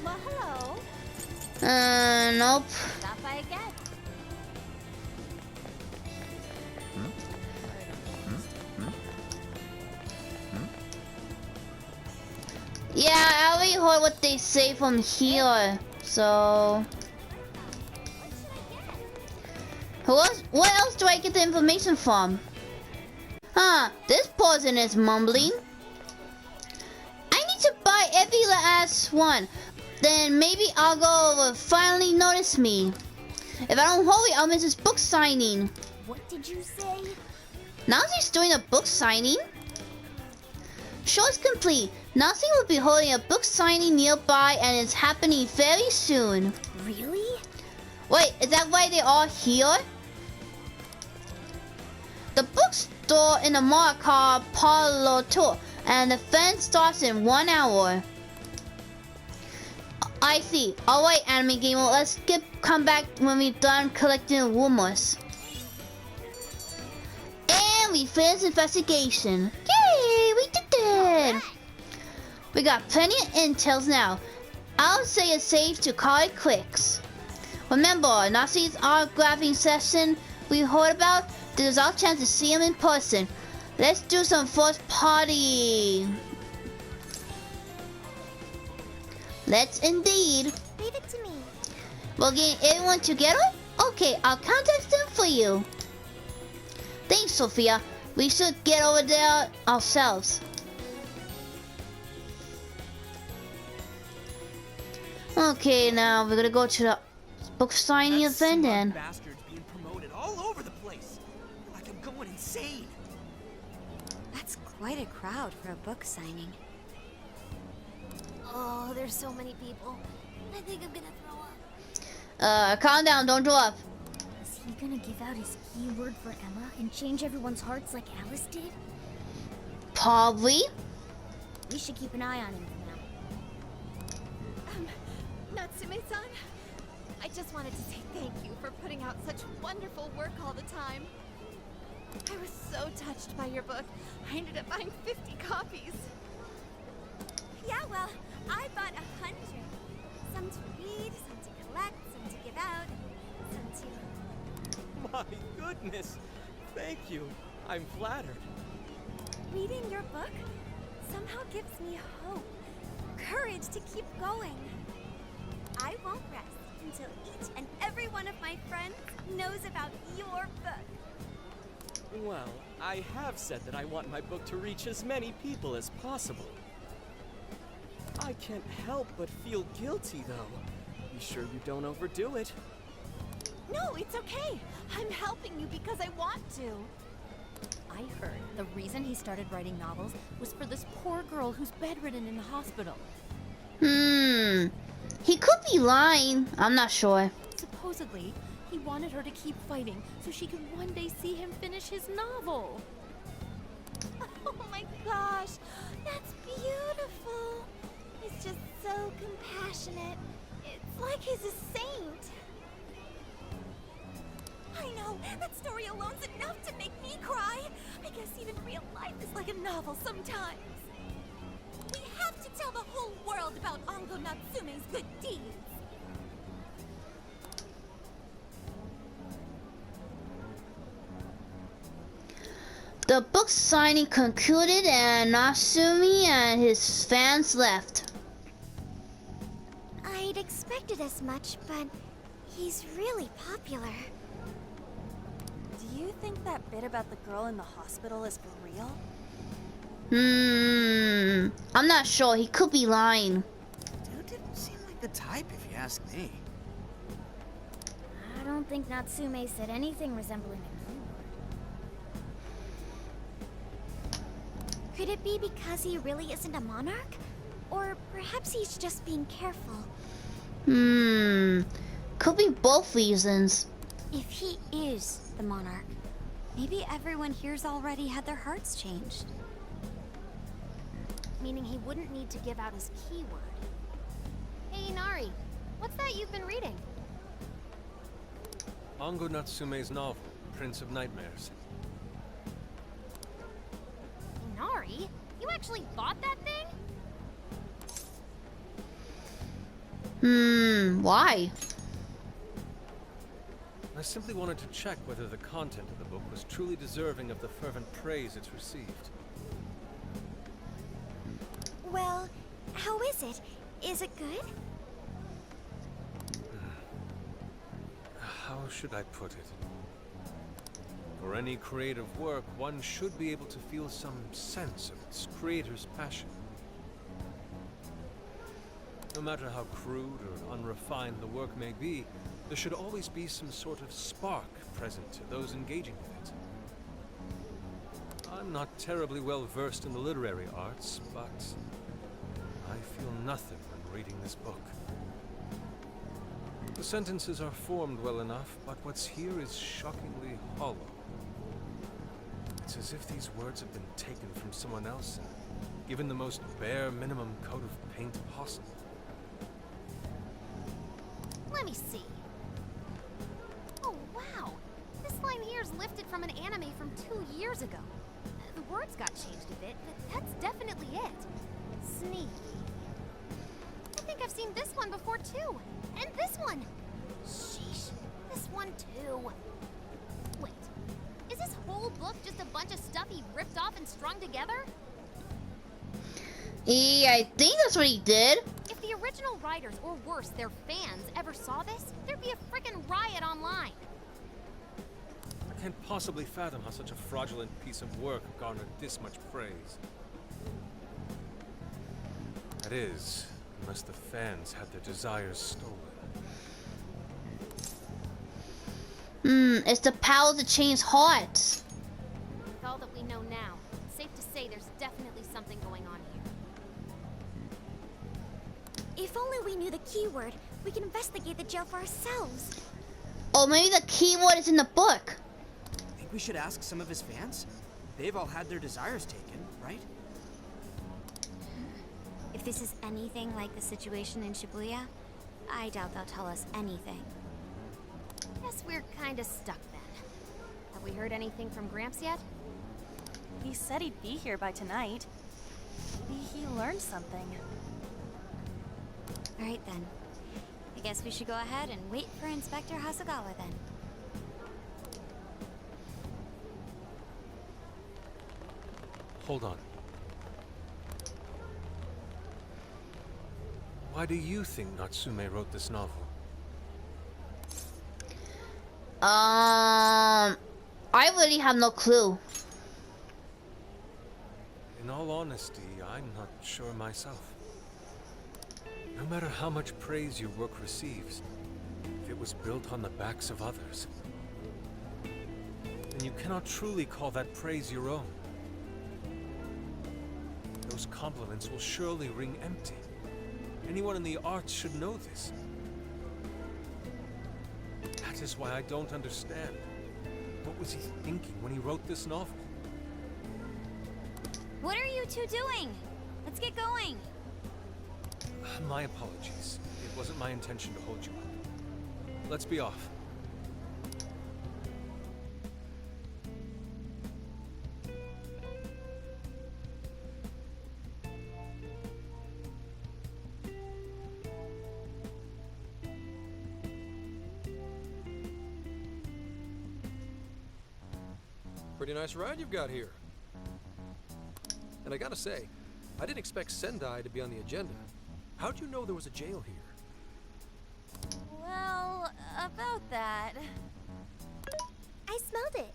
Well, hello. Nope. Stop by again. Yeah, I already heard what they say from here, so... What else do I get the information from? Huh, this person is mumbling. I need to buy every last one. Then maybe Algo will finally notice me. If I don't hurry, I'll miss his book signing. What did you say? Nazi's doing a book signing? Show is complete. Nazi will be holding a book signing nearby and it's happening very soon. Really? Wait, is that why they're all here? The bookstore in the mall called Palo Tour, and the event starts in 1 hour. I see. Alright, Anime Gamer, let's come back when we're done collecting rumors. And we finished investigation. Yay, we did it! We got plenty of intels now. I'll say it's safe to call it quits. Remember, Nazi's autographing session we heard about? There's our chance to see him in person. Let's do some first party. Let's indeed. Leave it to me. We're getting everyone together? Okay, I'll contact them for you. Thanks, Sophia. We should get over there ourselves. Okay, now we're gonna go to the book signing event then. Bastards being promoted all over the place. Like I'm going insane. That's quite a crowd for a book signing. Oh, there's so many people. I think I'm gonna throw up. Calm down, don't throw up. Is he gonna give out his keyword for Emma and change everyone's hearts like Alice did? Probably. We should keep an eye on him for now. Natsume-san, I just wanted to say thank you for putting out such wonderful work all the time. I was so touched by your book, I ended up buying 50 copies. Yeah, well, I bought 100. Some to read, some to collect, some to give out, some to... My goodness! Thank you. I'm flattered. Reading your book somehow gives me hope, courage to keep going. I won't rest until each and every one of my friends knows about your book. Well, I have said that I want my book to reach as many people as possible. I can't help but feel guilty, though. Be sure you don't overdo it. No, it's okay. I'm helping you because I want to. I heard the reason he started writing novels was for this poor girl who's bedridden in the hospital. He could be lying. I'm not sure. Supposedly, he wanted her to keep fighting so she could one day see him finish his novel. Oh my gosh, that's beautiful. He's just so compassionate. It's like he's a saint. I know, that story alone's enough to make me cry. I guess even real life is like a novel sometimes. We have to tell the whole world about Ango Natsume's good deeds. The book signing concluded and Natsumi and his fans left. I'd expected as much, but he's really popular. Do you think that bit about the girl in the hospital is for real? I'm not sure. He could be lying. Dude, did the type, if you ask me. I don't think Natsume said anything resembling a keyword. Could it be because he really isn't a monarch? Or perhaps he's just being careful. Could be both reasons. If he is the monarch, maybe everyone here's already had their hearts changed. Meaning he wouldn't need to give out his keyword. Hey, Inari, what's that you've been reading? Ango Natsume's novel, Prince of Nightmares. Inari? You actually bought that thing? Why? I simply wanted to check whether the content of the book was truly deserving of the fervent praise it's received. Well, how is it? Is it good? How should I put it? For any creative work, one should be able to feel some sense of its creator's passion. No matter how crude or unrefined the work may be, there should always be some sort of spark present to those engaging with it. I'm not terribly well versed in the literary arts, but I feel nothing when reading this book. The sentences are formed well enough, but what's here is shockingly hollow. It's as if these words have been taken from someone else and given the most bare minimum coat of paint possible. Let me see. Oh, wow. This line here is lifted from an anime from 2 years ago. The words got changed a bit, but that's definitely it. Sneaky. I think I've seen this one before, too. And this one. Sheesh. This one, too. Wait. Is this whole book just a bunch of stuff he ripped off and strung together? Yeah, I think that's what he did. If the original writers, or worse, their fans, ever saw this, there'd be a frickin' riot online. I can't possibly fathom how such a fraudulent piece of work garnered this much praise. That is, unless the fans had their desires stolen. It's the power to change hearts. With all that we know now, it's safe to say there's definitely something going on here. If only we knew the keyword, we can investigate the jail for ourselves. Or maybe the keyword is in the book. Think we should ask some of his fans? They've all had their desires taken, right? If this is anything like the situation in Shibuya, I doubt they'll tell us anything. Guess we're kinda stuck then. Have we heard anything from Gramps yet? He said he'd be here by tonight. Maybe he learned something. Alright then. I guess we should go ahead and wait for Inspector Hasagawa then. Hold on. Why do you think Natsume wrote this novel? I really have no clue. In all honesty, I'm not sure myself. No matter how much praise your work receives, if it was built on the backs of others, then you cannot truly call that praise your own. Those compliments will surely ring empty. Anyone in the arts should know this. That is why I don't understand. What was he thinking when he wrote this novel? What are you two doing? Let's get going. My apologies. It wasn't my intention to hold you up. Let's be off. Pretty nice ride you've got here. And I gotta say, I didn't expect Sendai to be on the agenda. How'd you know there was a jail here? Well, about that. I smelled it.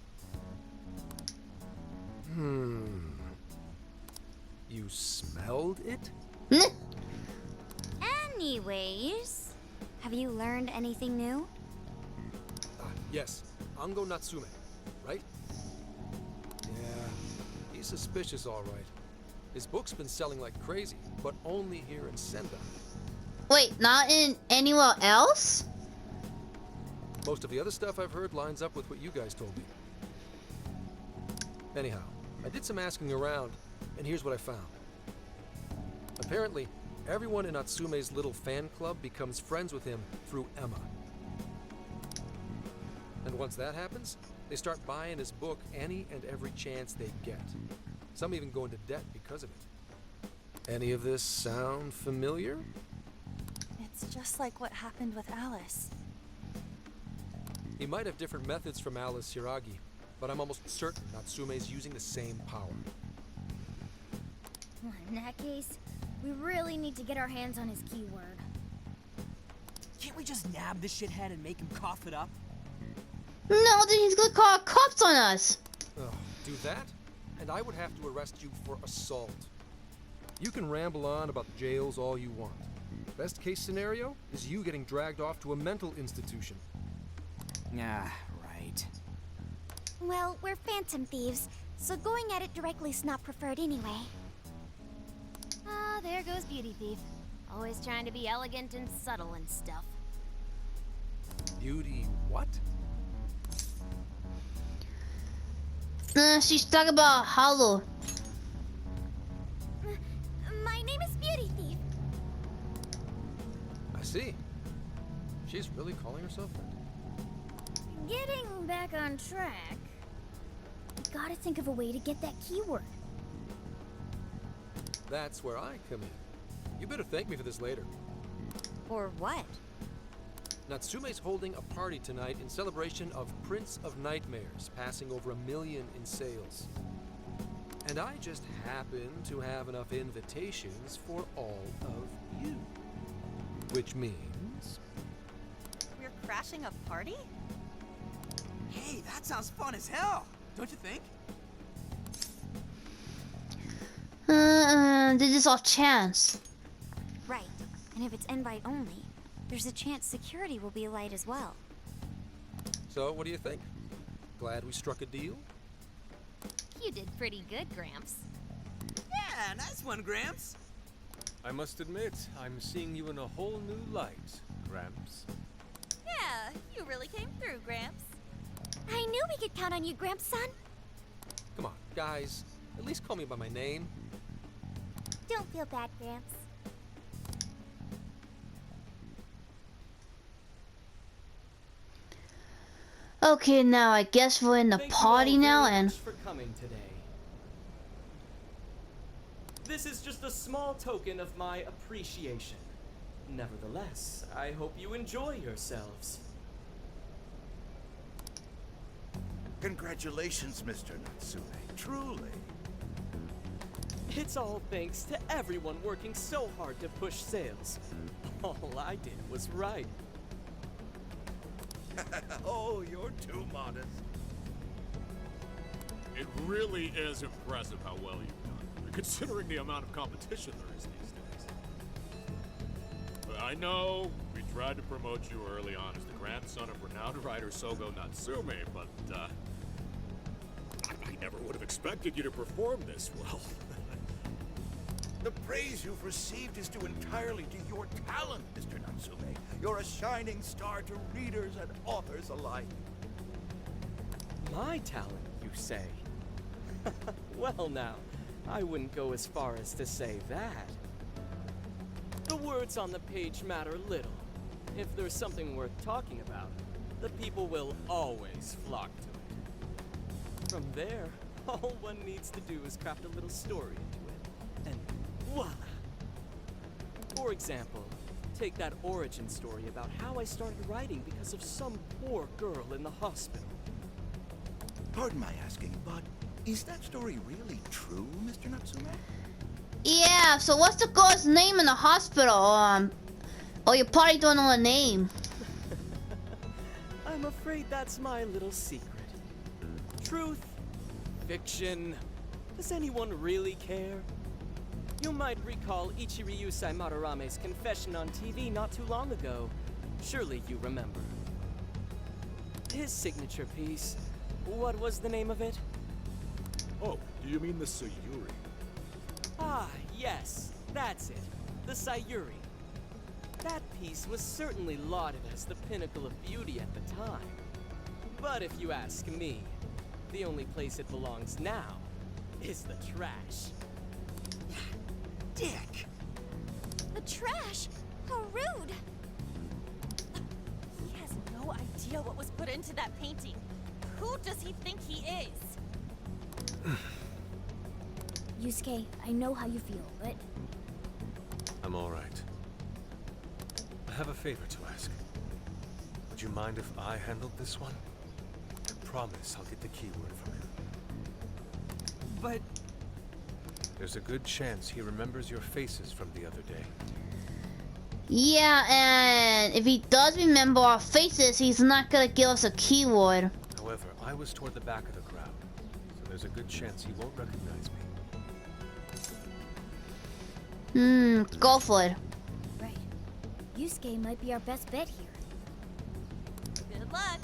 You smelled it? And Anyways, have you learned anything new? Yes, Ango Natsume, right? Yeah, he's suspicious all right. His book's been selling like crazy, but only here in Sendai. Wait, not in anywhere else? Most of the other stuff I've heard lines up with what you guys told me. Anyhow, I did some asking around, and here's what I found. Apparently, everyone in Natsume's little fan club becomes friends with him through Emma. And once that happens, they start buying his book any and every chance they get. Some even go into debt because of it. Any of this sound familiar? It's just like what happened with Alice. He might have different methods from Alice Hiragi, but I'm almost certain Natsume's using the same power. In that case, we really need to get our hands on his keyword. Can't we just nab this shithead and make him cough it up? No, then he's gonna call cops on us. Oh, do that? And I would have to arrest you for assault. You can ramble on about jails all you want. Best case scenario is you getting dragged off to a mental institution. Ah, right. Well, we're phantom thieves, so going at it directly's not preferred anyway. Ah, there goes Beauty Thief. Always trying to be elegant and subtle and stuff. Beauty what? She's talking about Hollow. My name is Beauty Thief. I see. She's really calling herself that? Getting back on track, we gotta think of a way to get that keyword. That's where I come in. You better thank me for this later. Or what? Natsume's holding a party tonight in celebration of Prince of Nightmares passing over 1 million in sales. And I just happen to have enough invitations for all of you. Which means... We're crashing a party? Hey, that sounds fun as hell, don't you think? This is our chance. Right. And if it's invite only, there's a chance security will be light as well. So, what do you think? Glad we struck a deal? You did pretty good, Gramps. Yeah, nice one, Gramps. I must admit, I'm seeing you in a whole new light, Gramps. Yeah, you really came through, Gramps. I knew we could count on you, Gramps son. Come on, guys. At least call me by my name. Don't feel bad, Gramps. Okay, now I guess we're in the Thank you party all now, very and much for coming today. This is just a small token of my appreciation. Nevertheless, I hope you enjoy yourselves. Congratulations, Mr. Natsume. Truly. It's all thanks to everyone working so hard to push sales. All I did was write. Oh, you're too modest. It really is impressive how well you've done, considering the amount of competition there is these days. I know we tried to promote you early on as the grandson of renowned writer Sogo Natsume, but I never would have expected you to perform this well. The praise you've received is due entirely to your talent, Mr. Natsume. You're a shining star to readers and authors alike. My talent, you say? Well now, I wouldn't go as far as to say that. The words on the page matter little. If there's something worth talking about, the people will always flock to it. From there, all one needs to do is craft a little story into it, and voila! For example, take that origin story about how I started writing because of some poor girl in the hospital. Pardon my asking, but is that story really true, Mr. Natsume? yeah. So what's the girl's name in the hospital? Oh, you probably don't know her name. I'm afraid that's my little secret. Truth, fiction, does anyone really care? You might recall Ichiryusai Madarame's confession on TV not too long ago. Surely you remember. His signature piece. What was the name of it? Oh, do you mean the Sayuri? Ah, yes, that's it. The Sayuri. That piece was certainly lauded as the pinnacle of beauty at the time. But if you ask me, the only place it belongs now is the trash. Dick! The trash? How rude! He has no idea what was put into that painting. Who does he think he is? Yusuke, I know how you feel, but I'm all right. I have a favor to ask. Would you mind if I handled this one? I promise I'll get the keyword from him. But... There's a good chance he remembers your faces from the other day. Yeah, and if he does remember our faces, he's not gonna give us a keyword. However, I was toward the back of the crowd, so there's a good chance he won't recognize me. Go for it. right. Yusuke might be our best bet here. Good luck.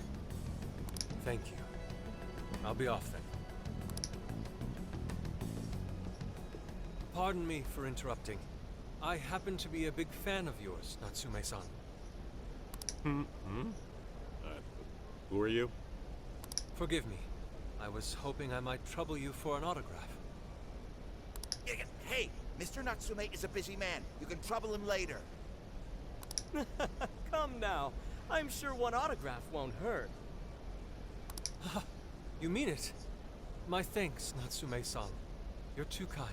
Thank you. I'll be off then. Pardon me for interrupting. I happen to be a big fan of yours, Natsume-san. Who are you? Forgive me. I was hoping I might trouble you for an autograph. Hey, Mr. Natsume is a busy man. You can trouble him later. Come now. I'm sure one autograph won't hurt. You mean it? My thanks, Natsume-san. You're too kind.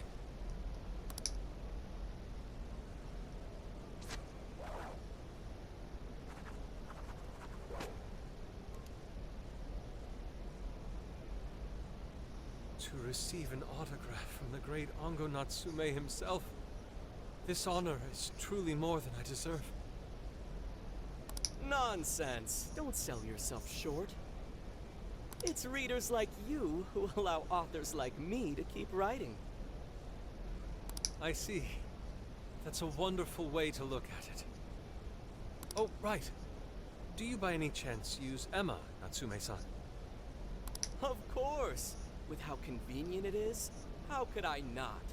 To receive an autograph from the great Ango Natsume himself. This honor is truly more than I deserve. Nonsense. Don't sell yourself short. It's readers like you who allow authors like me to keep writing. I see. That's a wonderful way to look at it. Oh, right. Do you by any chance use Emma, Natsume-san? Of course. With how convenient it is, how could I not?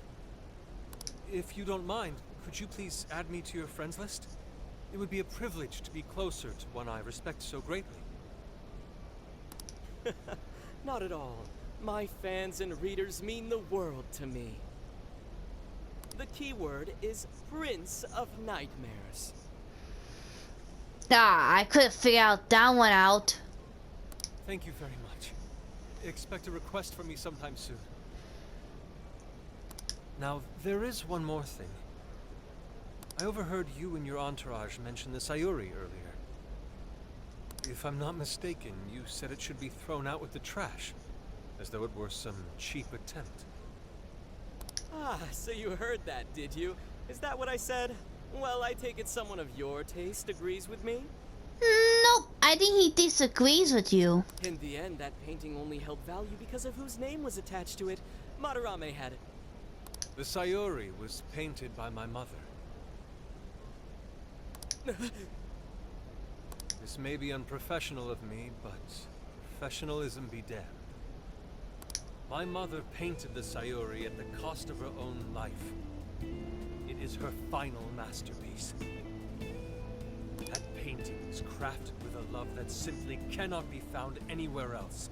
If you don't mind, could you please add me to your friends list? It would be a privilege to be closer to one I respect so greatly. Not at all. My fans and readers mean the world to me. The keyword is Prince of Nightmares. I could have figured out that one out. Thank you very much. Expect a request from me sometime soon. Now, there is one more thing. I overheard you and your entourage mention the Sayuri earlier. If I'm not mistaken, you said it should be thrown out with the trash, as though it were some cheap attempt. Ah, so you heard that, did you? Is that what I said? Well, I take it someone of your taste agrees with me? Nope, I think he disagrees with you. In the end, that painting only held value because of whose name was attached to it. Madarame had it. The Sayuri was painted by my mother. This may be unprofessional of me, but professionalism be damned. My mother painted the Sayuri at the cost of her own life. It is her final masterpiece. That painting is crafted with a love that simply cannot be found anywhere else.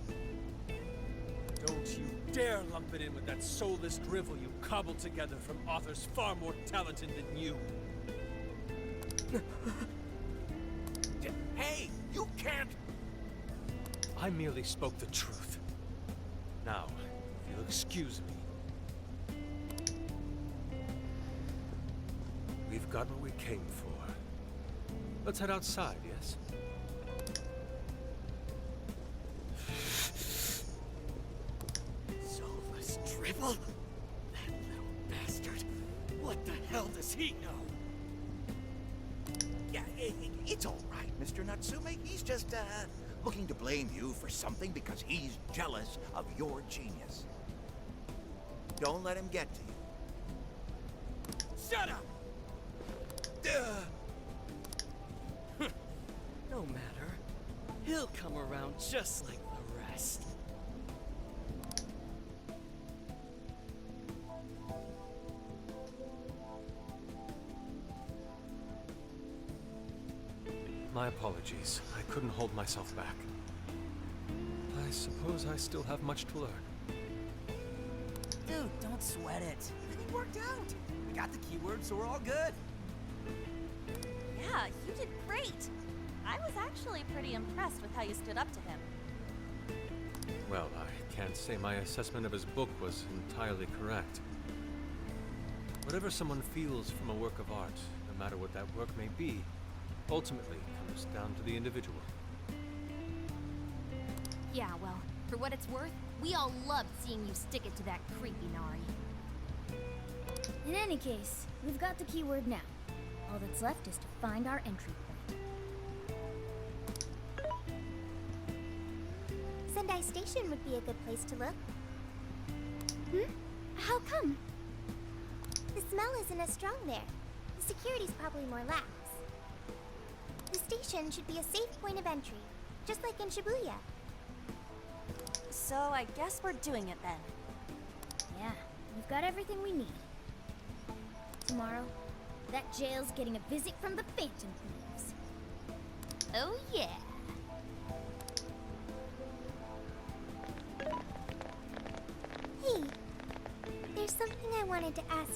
Don't you dare lump it in with that soulless drivel you cobbled together from authors far more talented than you. Hey, you can't... I merely spoke the truth. Now, if you'll excuse me. We've got what we came for. Let's head outside, yes? Soulless drivel? That little bastard. What the hell does he know? Yeah, it's all right, Mr. Natsume. He's just, looking to blame you for something because he's jealous of your genius. Don't let him get to you. Shut up! No matter. He'll come around just like the rest. My apologies. I couldn't hold myself back. I suppose I still have much to learn. Dude, don't sweat it. Everything worked out. We got the keyword, so we're all good. Yeah, you did great. I was actually pretty impressed with how you stood up to him. Well, I can't say my assessment of his book was entirely correct. Whatever someone feels from a work of art, no matter what that work may be, ultimately comes down to the individual. Yeah, well, for what it's worth, we all loved seeing you stick it to that creepy Nari. In any case, we've got the keyword now. All that's left is to find our entry point. Sendai Station would be a good place to look. How come? The smell isn't as strong there. The security's probably more lax. The station should be a safe point of entry, just like in Shibuya. So I guess we're doing it then. Yeah, we've got everything we need. Tomorrow, that jail's getting a visit from the Phantom Thieves. Oh yeah. Hey, there's something I wanted to ask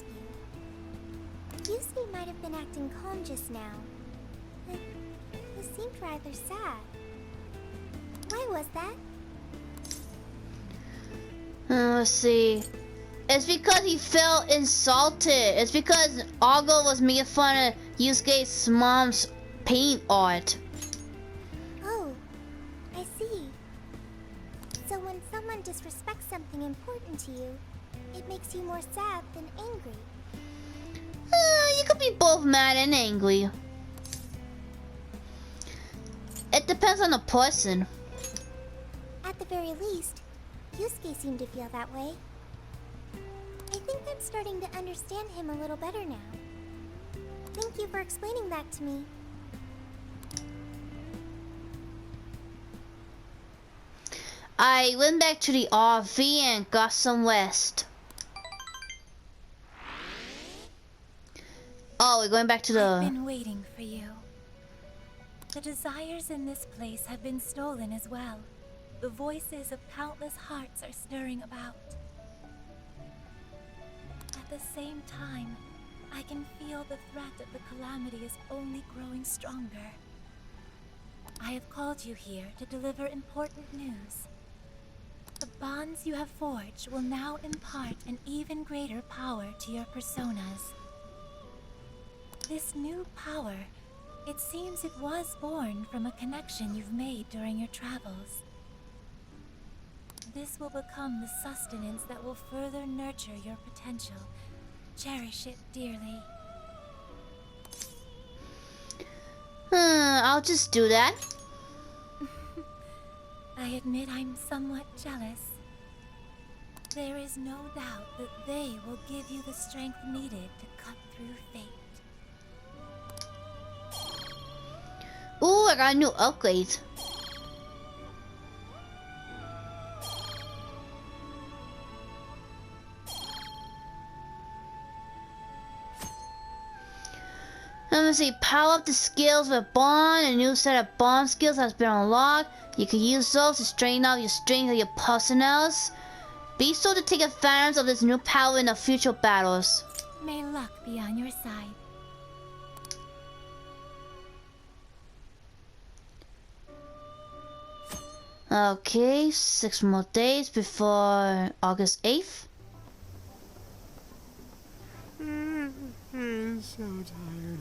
you. Yusuke might have been acting calm just now, but he seemed rather sad. Why was that? Let's see. It's because he felt insulted. It's because Argo was making fun of Yusuke's mom's paint art. Oh, I see. So when someone disrespects something important to you, it makes you more sad than angry. You could be both mad and angry. It depends on the person. At the very least, Yusuke seemed to feel that way. I think I'm starting to understand him a little better now. Thank you for explaining that to me. I went back to the RV and got some rest. Oh, we're going back to I've the... been waiting for you. The desires in this place have been stolen as well. The voices of countless hearts are stirring about. At the same time, I can feel the threat of the calamity is only growing stronger. I have called you here to deliver important news. The bonds you have forged will now impart an even greater power to your personas. This new power, it seems it was born from a connection you've made during your travels. This will become the sustenance that will further nurture your potential. Cherish it dearly. I'll just do that. I admit I'm somewhat jealous. There is no doubt that they will give you the strength needed to cut through fate. Ooh, I got a new upgrade. Let me see, power up the skills with bond. A new set of bond skills has been unlocked. You can use those to straighten out your strength of your personnels. Be sure to take advantage of this new power in the future battles. May luck be on your side. Okay, 6 more days before August 8th. I'm so tired.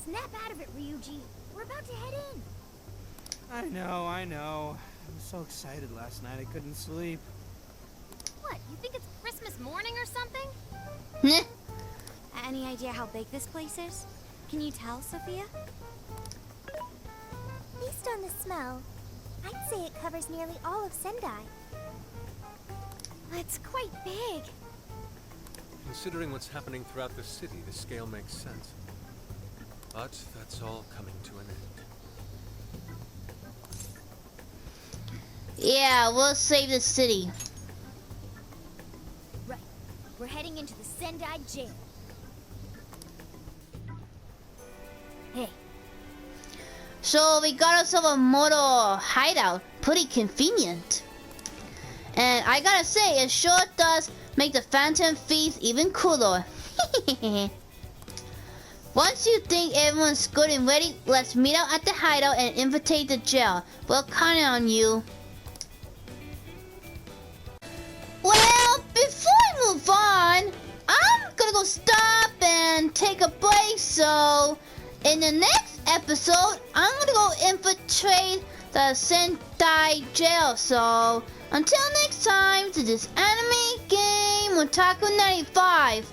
Snap out of it, Ryuji. We're about to head in. I know. I was so excited last night I couldn't sleep. What, you think it's Christmas morning or something? Any idea how big this place is? Can you tell, Sophia? Based on the smell, I'd say it covers nearly all of Sendai. It's quite big. Considering what's happening throughout the city, the scale makes sense. But that's all coming to an end. Yeah, we'll save the city. Right. We're heading into the Sendai jail. Hey. So we got ourselves a motor hideout. Pretty convenient. And I gotta say, it sure does make the Phantom Thieves even cooler. Once you think everyone's good and ready, let's meet out at the hideout and infiltrate the jail. We're counting on you. Well, before I move on, I'm gonna go stop and take a break, so in the next episode, I'm gonna go infiltrate the Sendai jail, so until next time, to this anime game, Otaku 95.